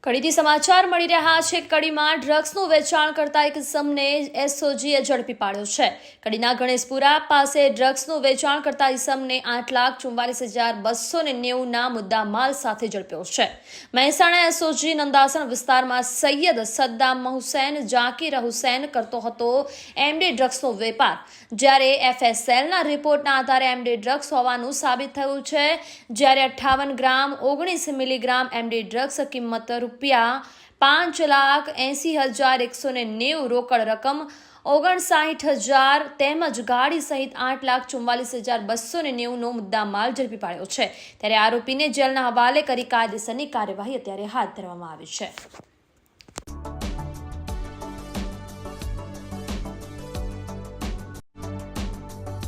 કડીથી સમાચાર મળી રહ્યા છે। કડીમાં ડ્રગ્સનું વેચાણ કરતા એક ઇસમને એસઓજીએ ઝડપી પાડ્યો છે। કડીના ગણેશપુરા પાસે ડ્રગ્સનું વેચાણ કરતા ઇસમને 8,44,290ના મુદ્દામાલ સાથે ઝડપ્યો છે। મહેસાણા એસઓજી નંદાસણ વિસ્તારમાં સૈયદ સદ્દામ હુસૈન જાકીર હુસૈન કરતો હતો એમડી ડ્રગ્સનો વેપાર, જ્યારે એફએસએલના રિપોર્ટના આધારે એમડી ડ્રગ્સ હોવાનું સાબિત થયું છે। જ્યારે 58 ગ્રામ 19 મિલીગ્રામ એમડી ડ્રગ્સ કિંમત ₹5,80,190 રોકડ રકમ 59,000 તેમજ ગાડી સહિત 8,44,290નો મુદ્દામાલ ઝડપી પાડ્યો છે। ત્યારે આરોપીને જેલના હવાલે કરી કાયદેસરની કાર્યવાહી અત્યારે હાથ ધરવામાં આવી છે।